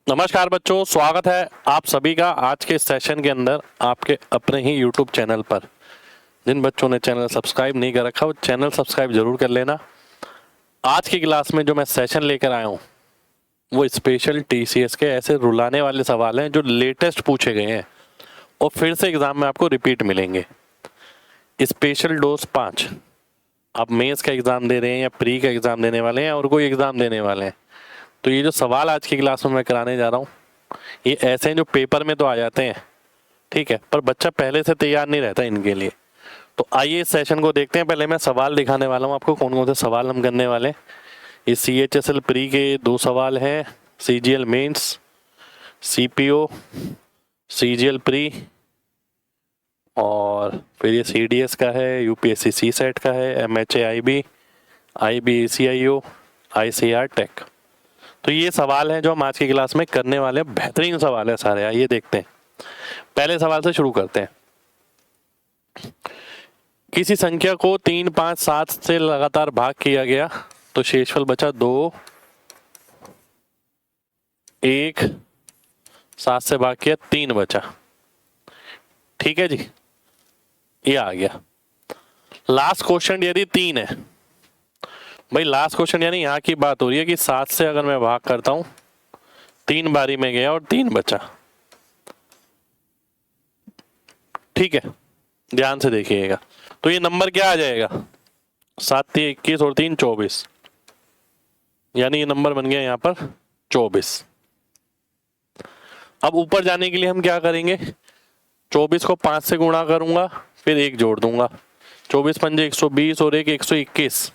नमस्कार बच्चों, स्वागत है आप सभी का आज के सेशन के अंदर आपके अपने ही YouTube चैनल पर। जिन बच्चों ने चैनल सब्सक्राइब नहीं कर रखा वो चैनल सब्सक्राइब जरूर कर लेना। आज की क्लास में जो मैं सेशन लेकर आया हूँ वो स्पेशल TCS के ऐसे रुलाने वाले सवाल हैं जो लेटेस्ट पूछे गए हैं और फिर से एग्जाम में आपको रिपीट मिलेंगे। स्पेशल डोज 5 आप मेंस का एग्जाम दे रहे हैं या प्री का एग्जाम देने वाले हैं और कोई एग्जाम देने वाले हैं, तो ये जो सवाल आज की क्लास में मैं कराने जा रहा हूँ ये ऐसे हैं जो पेपर में तो आ जाते हैं, ठीक है, पर बच्चा पहले से तैयार नहीं रहता इनके लिए। तो आइए इस सेशन को देखते हैं। पहले मैं सवाल दिखाने वाला हूँ आपको, कौन कौन से सवाल हम करने वाले हैं। ये CHSL प्री के 2 सवाल हैं, CGL mains, CPO, CGL pre और फिर ये CDS का है, UPSC CSET का है, MHA IB, IB ACIO, ICAR tech. तो ये सवाल हैं जो हम आज की क्लास में करने वाले हैं। बेहतरीन सवाल है सारे, आइए देखते हैं। पहले सवाल से शुरू करते हैं। किसी संख्या को 3, 5, 7 से लगातार भाग किया गया तो शेषफल बचा 2, 1, 7 से भाग किया 3 बचा। ठीक है जी, ये आ गया। लास्ट क्वेश्चन यदि 3 है, भाई लास्ट क्वेश्चन यानी यहाँ की बात हो रही है कि 7 से अगर मैं भाग करता हूं 3 बारी में गया और 3 बचा। ठीक है, ध्यान से देखिएगा। तो ये नंबर क्या आ जाएगा, 7 3 21 और 3 24, यानी ये नंबर बन गया यहाँ पर 24। अब ऊपर जाने के लिए हम क्या करेंगे, 24 को 5 से गुणा करूंगा फिर 1 जोड़ दूंगा, 24 पंजे 120 और 1 121,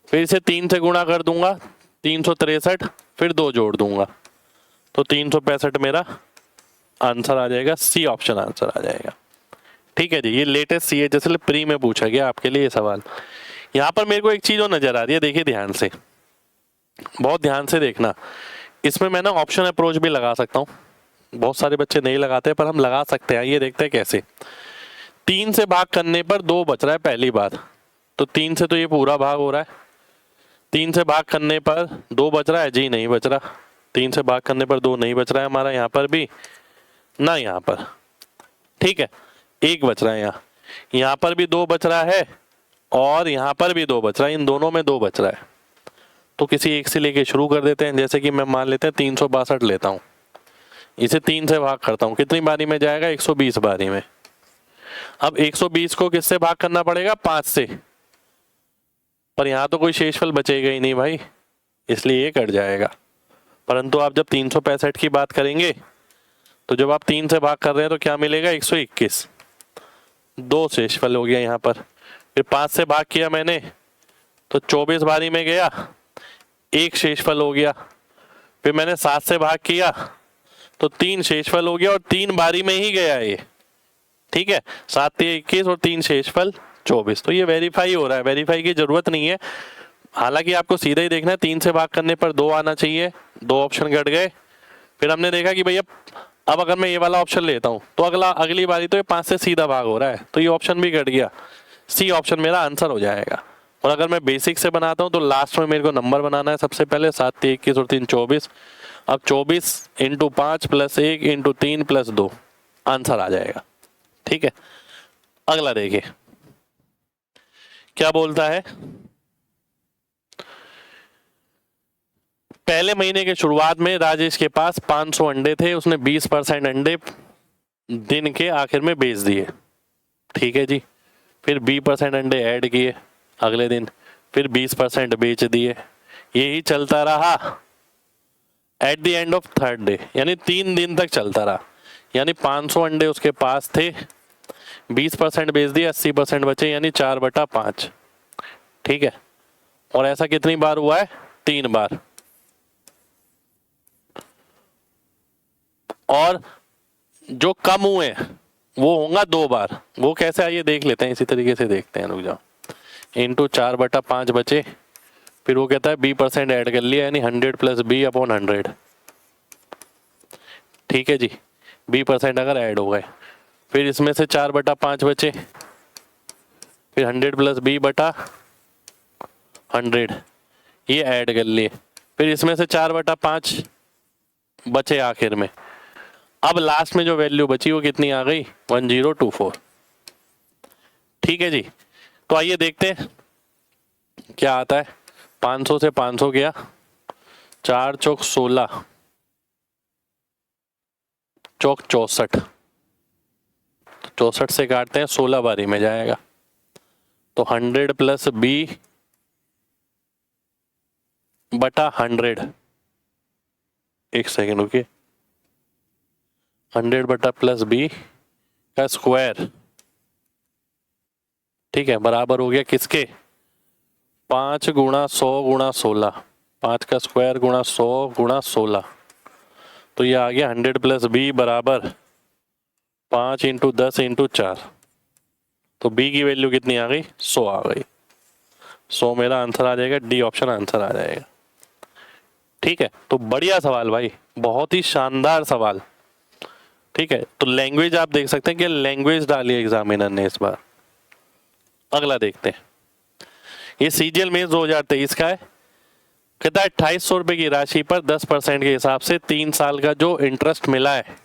फिर इसे 3 से गुणा कर दूंगा 363, फिर 2 जोड़ दूंगा तो 365 मेरा आंसर आ जाएगा। सी ऑप्शन आंसर आ जाएगा। ठीक है जी, ये लेटेस्ट CHSL प्री में पूछा गया आपके लिए ये सवाल। यहाँ पर मेरे को एक चीज और नजर आ रही है, देखिए ध्यान से, बहुत ध्यान से देखना। इसमें मैं ना ऑप्शन अप्रोच भी लगा सकता हूँ, बहुत सारे बच्चे नहीं लगाते पर हम लगा सकते हैं। ये देखते हैं कैसे। 3 से भाग करने पर 2 बच रहा है पहली बार, तो 3 से तो ये पूरा भाग हो रहा है। 3 से भाग करने पर 2 बच रहा है जी, नहीं बच रहा। 3 से भाग करने पर 2 नहीं बच रहा है हमारा, यहाँ पर भी ना, यहाँ पर। ठीक है, 1 बच रहा है यहाँ पर भी 2 बच रहा है और यहाँ पर भी 2 बच रहा है, इन दोनों में 2 बच रहा है। तो किसी एक से लेके शुरू कर देते हैं। जैसे कि मैं मान लेते हैं 362 लेता हूँ, इसे 3 से भाग करता हूँ, कितनी बारी में जाएगा, 120 बारी में। अब 120 को किससे भाग करना पड़ेगा, 5 से, पर यहाँ तो कोई शेषफल बचेगा ही नहीं भाई, इसलिए ये कट जाएगा। परंतु आप जब 365 की बात करेंगे तो जब आप 3 से भाग कर रहे हैं तो क्या मिलेगा, 121, 2 शेषफल हो गया यहाँ पर। फिर 5 से भाग किया मैंने तो 24 बारी में गया, 1 शेषफल हो गया। फिर मैंने 7 से भाग किया तो 3 शेषफल हो गया और 3 बारी में ही गया ये। ठीक है, 7 3 21 और 3 शेषफल 24। तो ये वेरीफाई हो रहा है, वेरीफाई की जरूरत नहीं है। हालांकि आपको सीधा ही देखना है, 3 से भाग करने पर 2 आना चाहिए, 2 ऑप्शन घट गए। फिर हमने देखा कि भैया अब अगर मैं ये वाला ऑप्शन लेता हूं तो अगली बारी तो ये 5 से सीधा भाग हो रहा है, तो ये ऑप्शन भी घट गया। सी ऑप्शन मेरा आंसर हो जाएगा। और अगर मैं बेसिक से बनाता हूं तो लास्ट में मेरे को नंबर बनाना है सबसे पहले, 7 3 21 और 3 24। अब 24 × 5 + 1 × 3 + 2 आंसर आ जाएगा। ठीक है, अगला देखिए क्या बोलता है। पहले महीने के शुरुआत में राजेश के पास 500 अंडे थे, उसने 20% अंडे दिन के आखिर में बेच दिए। ठीक है जी, फिर 20% अंडे ऐड किए अगले दिन, फिर 20% बेच दिए, यही चलता रहा at the end of 3rd day, यानी 3 दिन तक चलता रहा। यानी 500 अंडे उसके पास थे, 20% बेच दिए, 80% बचे, यानी 4/5। ठीक है, और ऐसा कितनी बार हुआ है, 3 बार। और जो कम हुए वो होगा 2 बार। वो कैसे, आइए देख लेते हैं, इसी तरीके से देखते हैं, रुक जाओ। × 4/5 बचे, फिर वो कहता है 20% ऐड कर लिया, यानी 100 + b/100। ठीक है जी, 20% अगर ऐड हो गए, फिर इसमें से 4/5 बचे, फिर 100 + b/100 ये ऐड कर लिए, फिर इसमें से 4/5 बचे आखिर में। अब लास्ट में जो वैल्यू बची वो कितनी आ गई, 1024। ठीक है जी, तो आइए देखते हैं क्या आता है। 500 से 500 गया, 4 चौक 16, चौक 64, 64 से काटते हैं 16 बारी में जाएगा, तो 100 प्लस बी बटा 100, एक सेकेंड रुकिए, 100 बटा प्लस बी का स्क्वायर, ठीक है, बराबर हो गया किसके, 5 गुणा 100 गुणा 16, 5 का स्क्वायर गुणा 100 गुणा 16, तो ये आ गया 100 प्लस बी बराबर 5 इंटू 10 इंटू 4, तो बी की वैल्यू कितनी आ गई, 100 आ गई। 100 मेरा आंसर आ जाएगा, डी ऑप्शन आंसर आ जाएगा। ठीक है, तो बढ़िया सवाल भाई, बहुत ही शानदार सवाल। ठीक है, तो लैंग्वेज आप देख सकते हैं कि लैंग्वेज डाली एग्जामिनर ने इस बार। अगला देखते हैं, ये सीजीएल मेंस 2023 का है। कहता है 2800 रुपए की राशि पर 10% के हिसाब से 3 साल का जो इंटरेस्ट मिला है,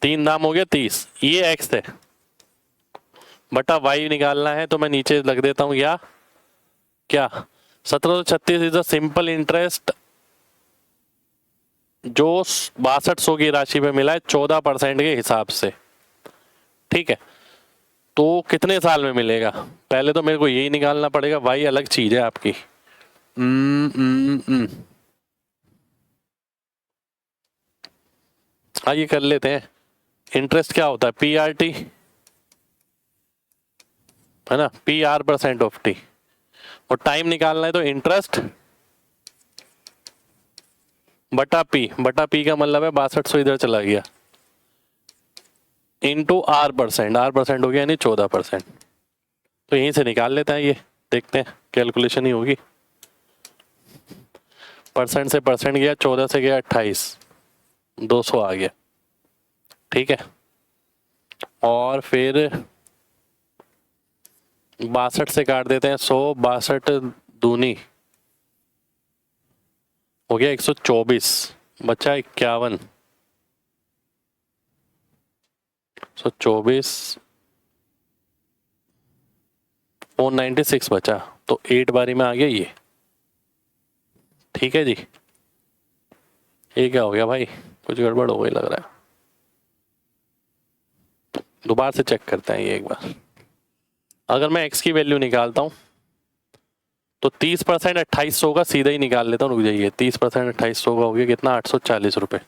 3 दाम हो गया 30, ये एक्स है, बटा वाई निकालना है, तो मैं नीचे लग देता हूं या क्या, 1736 इज अ सिंपल इंटरेस्ट जो 6200 की राशि पे मिला है 14% के हिसाब से। ठीक है, तो कितने साल में मिलेगा, पहले तो मेरे को यही निकालना पड़ेगा, वाई अलग चीज है आपकी। आइए कर लेते हैं। इंटरेस्ट क्या होता है, पीआरटी है ना, PR% ऑफ टी, और टाइम निकालना है तो इंटरेस्ट बटा पी का मतलब है 6200 इधर चला गया, इंटू R%, R% हो गया यानी 14%, तो यहीं से निकाल लेते हैं, ये देखते हैं, कैलकुलेशन ही होगी। परसेंट से परसेंट गया, 14 से गया 28, 200 आ गया। ठीक है, और फिर 62 से काट देते हैं 100, 62 दूनी हो गया 124, बचा 51, 124, 496 बचा, तो 8 बारी में आ गया ये। ठीक है जी, ये क्या हो गया भाई, कुछ गड़बड़ हो गई लग रहा है, दोबारा से चेक करते हैं ये एक बार। अगर मैं x की वैल्यू निकालता हूं तो 30% 2800 का सीधा ही निकाल लेता हूँ, रुक जाइए, 30% 2800 का हो गया कितना, 840 रुपये।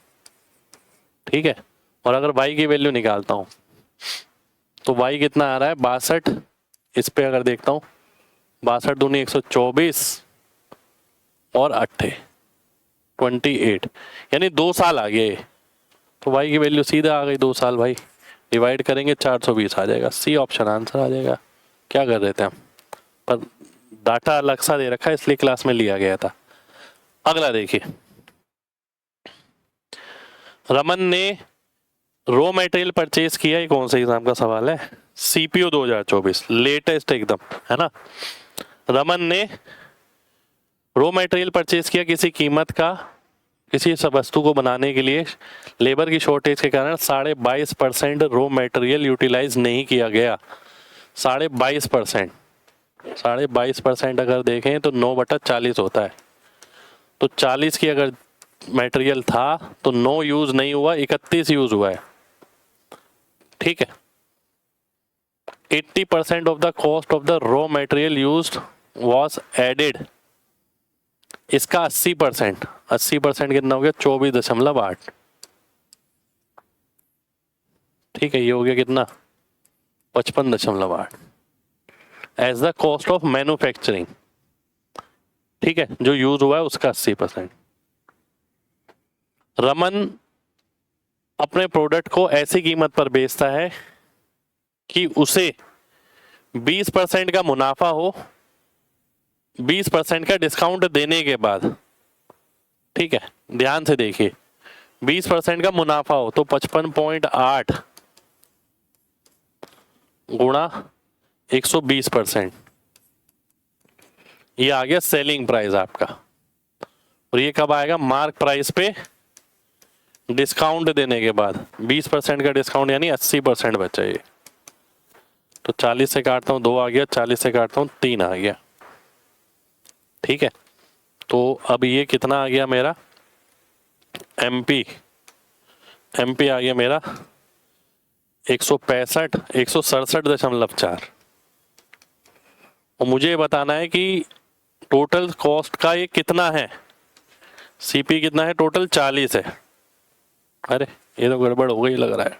ठीक है, और अगर y की वैल्यू निकालता हूँ तो y कितना आ रहा है, 62, इस पे अगर देखता हूँ 62 दूनी 124 और 28, यानी 2 साल आ गए, तो y की वैल्यू सीधा आ गई 2 साल भाई, डिवाइड करेंगे 420 आ जाएगा, सी ऑप्शन आंसर आ जाएगा। क्या कर रहे थे हम, पर डाटा अलग सा दे रखा है इसलिए क्लास में लिया गया था। अगला देखिए, रमन ने रॉ मटेरियल परचेज किया, ये कौन से एग्जाम का सवाल है, सीपीओ 2024, लेटेस्ट एकदम है ना। रमन ने रॉ मटेरियल परचेज किया किसी कीमत का, किसी सब वस्तु को बनाने के लिए लेबर की शॉर्टेज के कारण 22.5% रॉ मटेरियल यूटिलाइज नहीं किया गया। 22.5%, 22.5% अगर देखें तो 9/40 होता है, तो 40 की अगर मटेरियल था तो 9 यूज नहीं हुआ, 31 यूज हुआ है। ठीक है, 80% of the cost of the raw material used was added, इसका 80%, 80% कितना हो गया, 24.8। ठीक है, ये हो गया कितना, 55.8 as the cost of manufacturing. ठीक है, जो यूज हुआ है उसका 80%। रमन अपने प्रोडक्ट को ऐसी कीमत पर बेचता है कि उसे 20% का मुनाफा हो 20% का डिस्काउंट देने के बाद। ठीक है, ध्यान से देखिए, 20% का मुनाफा हो तो 55.8 गुणा 120%, ये आ गया सेलिंग प्राइस आपका। और ये कब आएगा? मार्क प्राइस पे डिस्काउंट देने के बाद। 20% का डिस्काउंट यानी 80% बचा ये। तो 40 से काटता हूँ 2 आ गया, 40 से काटता हूँ 3 आ गया। ठीक है, तो अब ये कितना आ गया मेरा? एमपी आ गया मेरा 167.4। और मुझे ये बताना है कि टोटल कॉस्ट का ये कितना है। सीपी कितना है? टोटल 40 है। अरे ये तो गड़बड़ हो गई लग रहा है,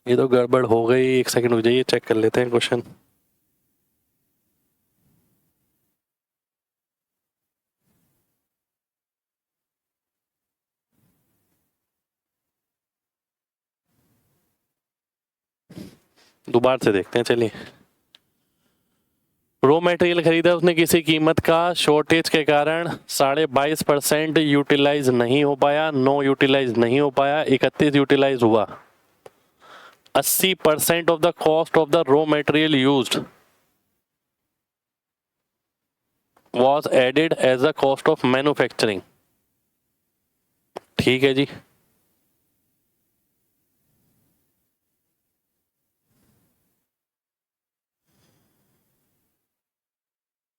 ये तो गड़बड़ हो गई। एक सेकंड रुक जाइए, चेक कर लेते हैं क्वेश्चन। दोबारा से देखते हैं, चलिए। रॉ मटेरियल खरीदा उसने किसी कीमत का, शॉर्टेज के कारण 22.5% यूटिलाइज नहीं हो पाया, 9 यूटिलाइज नहीं हो पाया, 31 यूटिलाइज हुआ। 80% of the cost of the raw material used was added as a cost of manufacturing। ठीक है जी।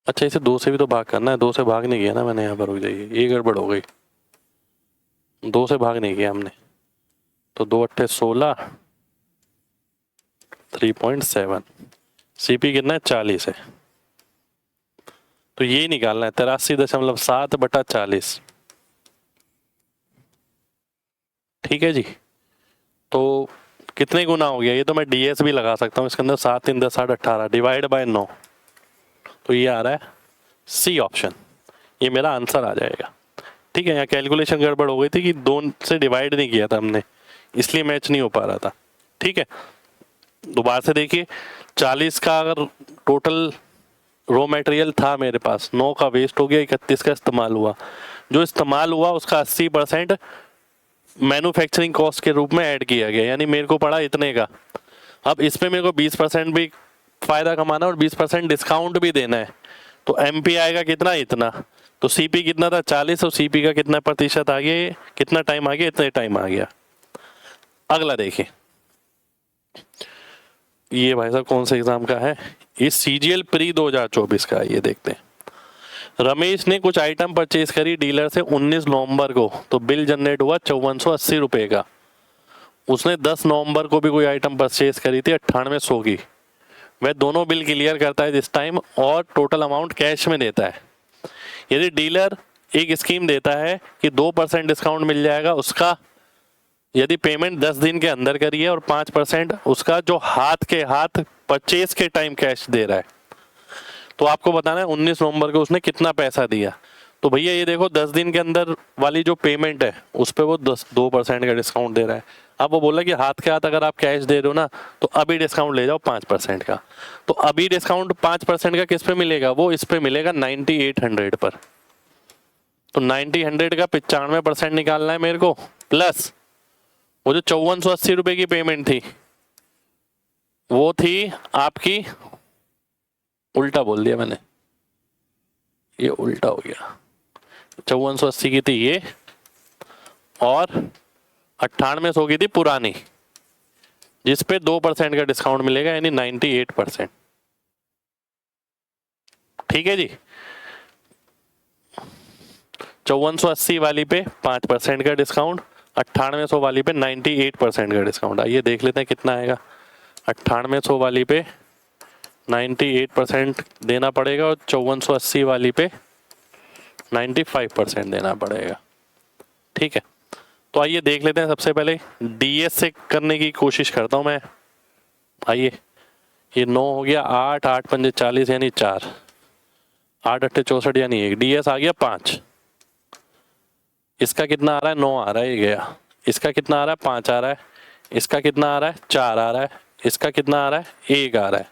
अच्छा, इसे 2 से भी तो भाग करना है, 2 से भाग नहीं किया ना मैंने यहाँ पर, रुक जाइए, ये गड़बड़ हो गई। 2 से भाग नहीं किया हमने, तो 2 अट्ठे 16, 3.7। सीपी कितना है? 40 है। तो ये निकालना है 83.7 बटा 40। ठीक है जी। तो कितने गुना हो गया? ये तो मैं डीएस भी लगा सकता हूँ इसके अंदर। 7 3 10 8 18 डिवाइड बाय 9, तो ये आ रहा है सी ऑप्शन। ये मेरा आंसर आ जाएगा। ठीक है, यहाँ कैलकुलेशन गड़बड़ हो गई थी कि 2 से डिवाइड नहीं किया था हमने, इसलिए मैच नहीं हो पा रहा था। ठीक है, दोबारा से देखिए। 40 का अगर टोटल रॉ मटेरियल था मेरे पास, 9 का वेस्ट हो गया, 31 का इस्तेमाल हुआ। जो इस्तेमाल हुआ उसका 80% मैन्युफैक्चरिंग कॉस्ट के रूप में ऐड किया गया, यानी मेरे को पड़ा इतने का। अब इसमें मेरे को 20% भी फायदा कमाना और 20% डिस्काउंट भी देना है, तो एमपी आएगा कितना? इतना। तो सीपी कितना था? 40। और सीपी का कितना प्रतिशत आ गया? कितना टाइम आ गया? इतने टाइम आ गया। अगला देखिए, ये भाई साहब कौन से एग्जाम का है? ये सीजीएल प्री 2024 का है। ये देखते हैं। रमेश ने कुछ आइटम परचेज करी डीलर से 19 नवंबर को, तो बिल जनरेट हुआ 5480 रुपए का। उसने 10 नवंबर को भी कोई आइटम परचेज करी थी 9800 की। वह दोनों बिल क्लियर करता है दिस टाइम और टोटल अमाउंट कैश में देता है। यदि डीलर एक स्कीम देता है कि 2% डिस्काउंट मिल जाएगा उसका, यदि पेमेंट 10 दिन के अंदर करी है, और 5% उसका जो हाथ के हाथ परचेज के टाइम कैश दे रहा है। तो आपको बताना है 19 नवंबर को उसने कितना पैसा दिया। तो भैया ये देखो 10 दिन के अंदर वाली जो पेमेंट है उस पर वो 2% का डिस्काउंट दे रहा है। अब वो बोला कि हाथ के हाथ अगर आप कैश दे रहे हो ना, तो अभी डिस्काउंट ले जाओ 5% का। तो अभी डिस्काउंट 5% का किस पे मिलेगा? वो इस पे मिलेगा 9800 पर। तो 9800 का 95% निकालना है मेरे को, प्लस वो जो 5480 रुपए की पेमेंट थी वो थी आपकी, उल्टा बोल दिया मैंने, ये उल्टा हो गया। 5480 की थी ये, और 9800 की थी पुरानी, जिस पे 2% का डिस्काउंट मिलेगा, यानी 98%। ठीक है जी। 5480 वाली पे 5% का डिस्काउंट, 9800 वाली पे 98% का डिस्काउंट। आइए देख लेते हैं कितना आएगा। 9800 वाली पे 98% देना पड़ेगा और 5480 वाली पे 95% देना पड़ेगा। ठीक है, तो आइए देख लेते हैं। सबसे पहले डीएस से करने की कोशिश करता हूं मैं। आइए, ये 9 हो गया, 8 8 5 40 यानी 4, 8 8 64 यानी 1, डीएस आ गया 5। इसका कितना आ रहा है? 9 आ रहा है, ये गया। इसका कितना आ रहा है? 5 आ रहा है। इसका कितना आ रहा है? 4 आ रहा है। इसका कितना आ रहा है? 1 आ रहा है।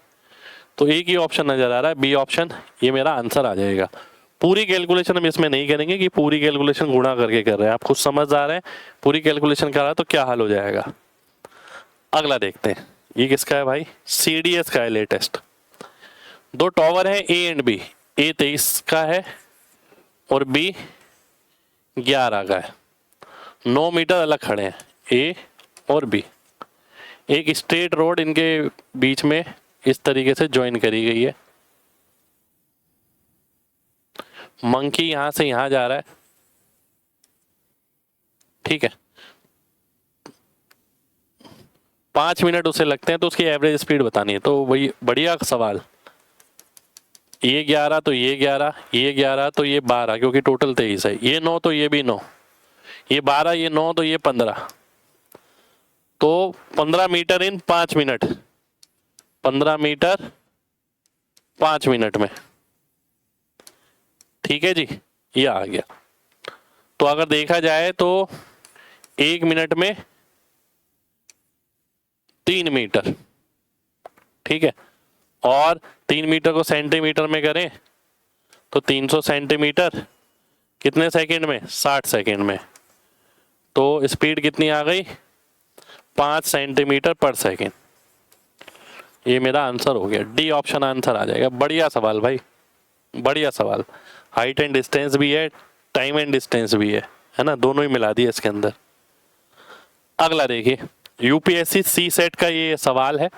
तो एक ही ऑप्शन नजर आ रहा है, बी ऑप्शन। ये मेरा आंसर आ जाएगा। पूरी कैलकुलेशन हम इसमें नहीं करेंगे कि पूरी कैलकुलेशन गुणा करके कर रहे हैं, आप खुद समझ आ रहे हैं। पूरी कैलकुलेशन कर रहा है तो क्या हल हो जाएगा। अगला देखते हैं, ये किसका है भाई? सीडीएस का है, लेटेस्ट। दो टॉवर है ए एंड बी। ए 23 का है और बी 11 का है। 9 मीटर अलग खड़े हैं ए और बी। एक स्ट्रेट रोड इनके बीच में इस तरीके से ज्वाइन करी गई है। मंकी यहां से यहां जा रहा है, ठीक है। 5 मिनट उसे लगते हैं, तो उसकी एवरेज स्पीड बतानी है। तो वही बढ़िया सवाल। ये 11 तो ये 11, ये 11 तो ये 12, क्योंकि टोटल 23 है। ये 9 तो ये भी 9, ये 12, ये 9 तो ये 15। तो 15 मीटर इन 5 मिनट, 15 मीटर 5 मिनट में, ठीक है जी, ये आ गया। तो अगर देखा जाए तो 1 मिनट में 3 मीटर, ठीक है। और 3 मीटर को सेंटीमीटर में करें तो 300 सेंटीमीटर कितने सेकंड में? 60 सेकंड में। तो स्पीड कितनी आ गई? 5 सेंटीमीटर पर सेकंड। ये मेरा आंसर हो गया, डी ऑप्शन आंसर आ जाएगा। बढ़िया सवाल भाई, बढ़िया सवाल। हाइट एंड डिस्टेंस भी है, टाइम एंड डिस्टेंस भी है ना, दोनों ही मिला दिए इसके अंदर। अगला देखिए, यूपीएससी सी सेट का ये सवाल है।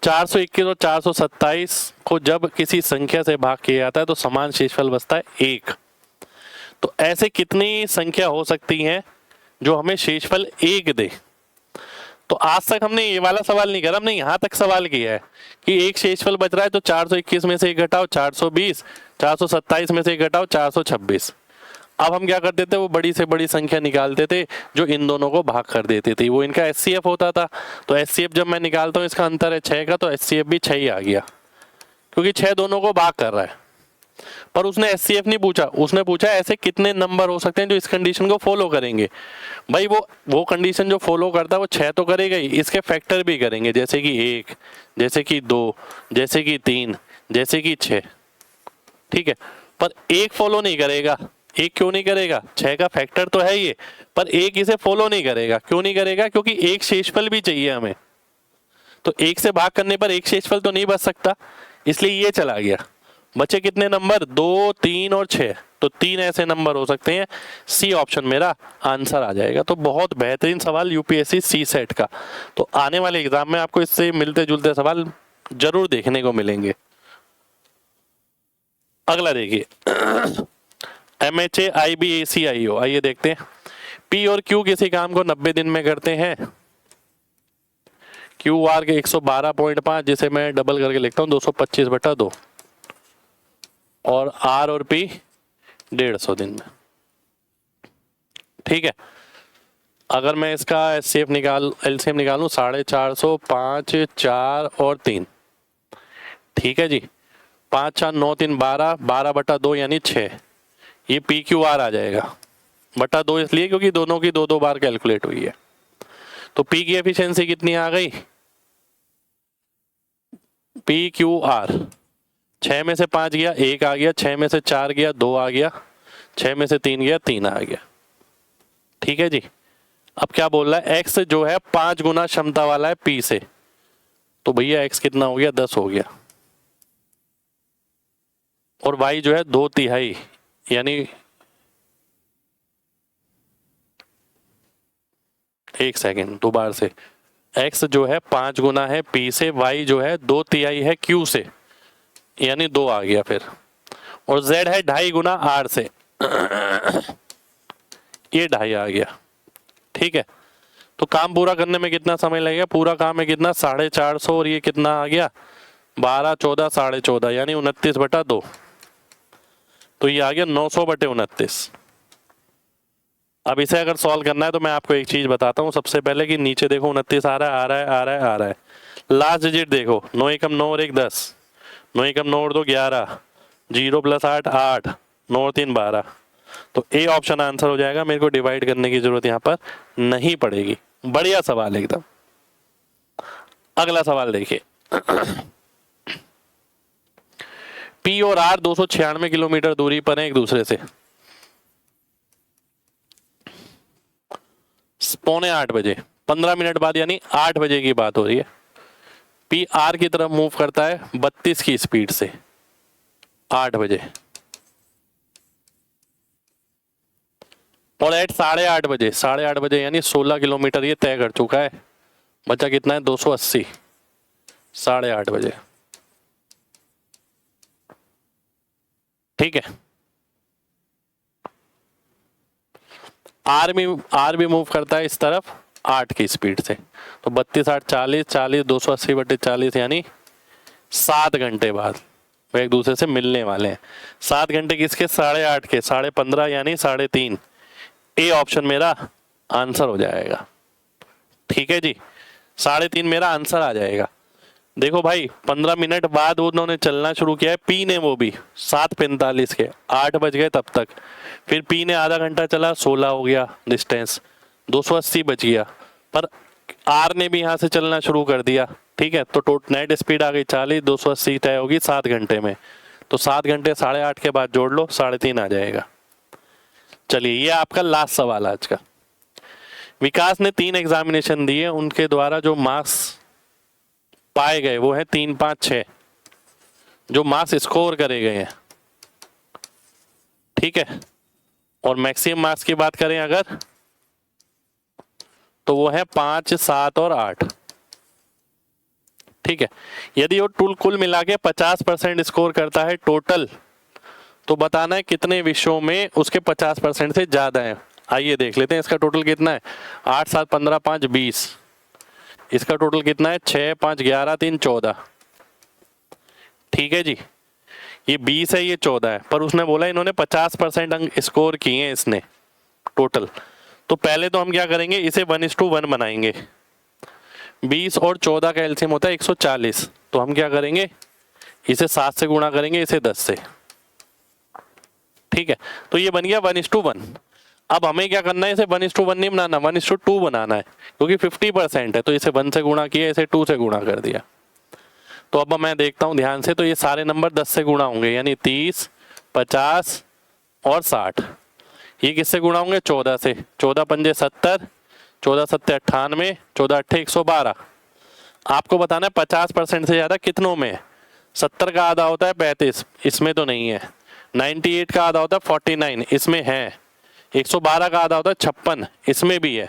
421 और 427 को जब किसी संख्या से भाग किया जाता है तो समान शेषफल बचता है 1। तो ऐसे कितनी संख्या हो सकती हैं जो हमें शेषफल 1 दे? तो आज तक हमने ये वाला सवाल नहीं करा, हमने यहां तक सवाल किया है कि एक शेषफल बच रहा है तो 421 में से एक घटाओ 420, 427 में से एक घटाओ 426। अब हम क्या करते थे, वो बड़ी से बड़ी संख्या निकालते थे जो इन दोनों को भाग कर देती थी। वो इनका एचसीएफ होता था। तो एचसीएफ जब मैं निकालता हूँ, इसका अंतर है 6 का, तो एचसीएफ भी 6 ही आ गया, क्योंकि 6 दोनों को भाग कर रहा है। पर उसने एचसीएफ नहीं पूछा, उसने पूछा ऐसे कितने नंबर हो सकते हैं जो इस कंडीशन को फॉलो करेंगे। भाई वो कंडीशन जो फॉलो करता है वो 6 तो करेगा ही, इसके फैक्टर भी करेंगे, जैसे कि 1, जैसे कि 2, जैसे कि 3, जैसे कि 6, ठीक है। पर एक फॉलो नहीं करेगा। एक क्यों नहीं करेगा? 6 का फैक्टर तो है ये, पर एक इसे फॉलो नहीं करेगा। क्यों नहीं करेगा? क्योंकि एक शेषफल भी चाहिए हमें। तो एक से भाग करने पर एक शेषफल तो नहीं बच सकता, इसलिए ये चला गया। बचे कितने नंबर? 2, 3 और 6। तो 3 ऐसे नंबर हो सकते हैं। सी ऑप्शन मेरा आंसर आ जाएगा। तो बहुत बेहतरीन सवाल यूपीएससी सी सेट का। तो आने वाले एग्जाम में आपको इससे मिलते जुलते सवाल जरूर देखने को मिलेंगे। अगला देखिए, MHA IB AC IO। आइए देखते हैं। P और Q किसी काम को 90 दिन में करते हैं। QR के 112.5, जिसे मैं डबल करके लिखता हूँ 225/2, और R और P 150 दिन में, ठीक है। अगर मैं इसका LCM निकालूं 450, 5, 4 और 3, ठीक है जी। 5, 4, 9, 3, 12, 12/2 यानी 6। ये PQR आ जाएगा। बटा 2 इसलिए क्योंकि दोनों की 2-2 बार कैलकुलेट हुई है। तो P की एफिशिएंसी कितनी आ गई? PQR 6 में से 5 गया 1 आ गया, 6 में से 4 गया 2 आ गया, 6 में से 3 गया 3 आ गया, ठीक है जी। अब क्या बोल रहा है? X जो है 5 गुना क्षमता वाला है P से, तो भैया X कितना हो गया? 10 हो गया। और Y जो है 2/3, यानी 1 सेकेंड दोबारा से। X जो है 5 गुना है P से, Y जो है 2/3 है Q से, यानी 2 आ गया फिर। और Z है 2.5 गुना R से, ये 2.5 आ गया, ठीक है। तो काम पूरा करने में कितना समय लगेगा? पूरा काम है कितना? 450, और ये कितना आ गया? 12, 14, 14.5, यानी 29/2। तो ये आ गया 900/29। अब इसे अगर सॉल्व करना है तो मैं आपको एक चीज बताता हूँ सबसे पहले, कि नीचे देखो 29 आ रहा है, आ रहा है, आ रहा है, आ रहा है। लास्ट डिजिट देखो, 9 एकम 9 और 1 10, 9 एकम 9 और 2 11, 0 + 8 8, 9 और 3 12। तो ए ऑप्शन आंसर हो जाएगा। मेरे को डिवाइड करने की जरूरत यहाँ पर नहीं पड़ेगी। बढ़िया सवाल एकदम। अगला सवाल देखिए, P और R 296 किलोमीटर दूरी पर है एक दूसरे से। 7:45 बजे, 15 मिनट बाद, यानी 8 बजे की बात हो रही है। P R की तरफ मूव करता है 32 की स्पीड से 8 बजे। और एट 8:30 बजे, 8:30 बजे यानी 16 किलोमीटर ये तय कर चुका है। बचा कितना है? 280, 8:30 बजे। ठीक है, आर भी मूव करता है इस तरफ 8 की स्पीड से। तो 32 8 40, 40 280/40 यानी 7 घंटे बाद वो एक दूसरे से मिलने वाले हैं। 7 घंटे किसके? 8:30 के, 15.5 यानी 3.5। ए ऑप्शन मेरा आंसर हो जाएगा। ठीक है जी, 3.5 मेरा आंसर आ जाएगा। देखो भाई 15 मिनट बाद उन्होंने चलना शुरू किया है, पी ने, वो भी 7:45 के, 8 बज गए तब तक। फिर पी ने आधा घंटा चला, 16 हो गया डिस्टेंस, 280 बच गया। पर आर ने भी यहाँ से चलना शुरू कर दिया। ठीक है, तो नेट स्पीड आ गई 40, 280 तय होगी 7 घंटे में। तो 7 घंटे 8:30 के बाद जोड़ लो, 3.5 आ जाएगा। चलिए, ये आपका लास्ट सवाल आज का। विकास ने 3 एग्जामिनेशन दिए, उनके द्वारा जो मार्क्स पाए गए वो है 3 5 6, जो मार्क्स स्कोर करे गए हैं। ठीक है, और मैक्सिमम मार्क्स की बात करें अगर, तो वो है 5 7 और 8। ठीक है, यदि वो कुल मिला के 50% स्कोर करता है टोटल, तो बताना है कितने विषयों में उसके 50% से ज्यादा है। आइए देख लेते हैं इसका टोटल कितना है। 8 7 15 5 20, इसका टोटल कितना है? 6 5 11 3 14। ठीक है जी, ये 20 है, ये 14 है, पर उसने बोला इन्होंने 50% अंक स्कोर किए हैं इसने टोटल। तो पहले तो हम क्या करेंगे, इसे 1:1 बनाएंगे। 20 और 14 का एलसीएम होता है 140, तो हम क्या करेंगे, इसे 7 से गुणा करेंगे, इसे 10 से। ठीक है, तो ये बन गया 1:1। अब हमें क्या करना है, इसे 1:1 नहीं बनाना, 1:2 बनाना है, क्योंकि 50% है। तो इसे 1 से गुणा किया, इसे 2 से गुणा कर दिया। तो अब मैं देखता हूं ध्यान से, तो ये सारे नंबर 10 से गुणा होंगे, यानी 30 50 और 60। ये किससे गुणा होंगे? 14 से। 14 पंजे 70, 14 7 98, 14 8 112। आपको बताना है 50% से ज्यादा कितनों में है। 70 का आधा होता है 35, इसमें तो नहीं है। 98 का आधा होता है 49, इसमें है। 112 का आधा होता है 56, इसमें भी है।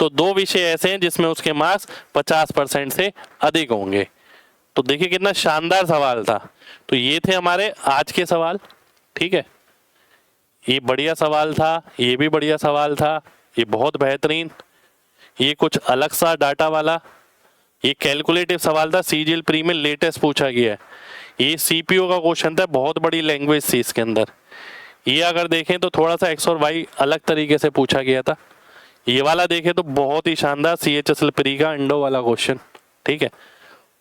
तो 2 विषय ऐसे हैं जिसमें उसके मार्क्स 50% से अधिक होंगे। तो देखिए कितना शानदार सवाल था। तो ये थे हमारे आज के सवाल। ठीक है, ये बढ़िया सवाल था, ये भी बढ़िया सवाल था, ये बहुत बेहतरीन, ये कुछ अलग सा डाटा वाला, ये कैलकुलेटिव सवाल था, सीजीएल प्री में लेटेस्ट पूछा गया है। ये सीपीओ का क्वेश्चन था, बहुत बड़ी लैंग्वेज थी इसके अंदर। ये अगर देखें तो थोड़ा सा एक्स और वाई अलग तरीके से पूछा गया था। ये वाला देखें तो बहुत ही शानदार सीएचएसएल प्री का अंडो वाला क्वेश्चन। ठीक है,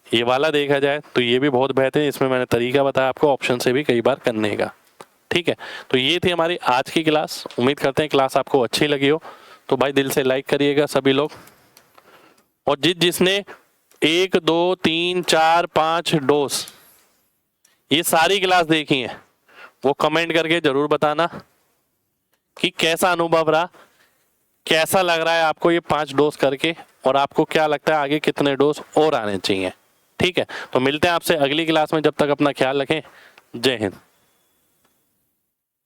ये वाला देखा जाए तो ये भी बहुत बेहतरीन, इसमें मैंने तरीका बताया आपको ऑप्शन से भी कई बार करने का। ठीक है, तो ये थी हमारी आज की क्लास। उम्मीद करते हैं क्लास आपको अच्छी लगी हो। तो भाई दिल से लाइक करिएगा सभी लोग, और जिसने 1 2 3 4 5 डोज ये सारी क्लास देखी है, वो कमेंट करके जरूर बताना कि कैसा अनुभव रहा, कैसा लग रहा है आपको ये 5 डोज करके, और आपको क्या लगता है आगे कितने डोज और आने चाहिए। ठीक है, तो मिलते हैं आपसे अगली क्लास में, जब तक अपना ख्याल रखें। जय हिंद।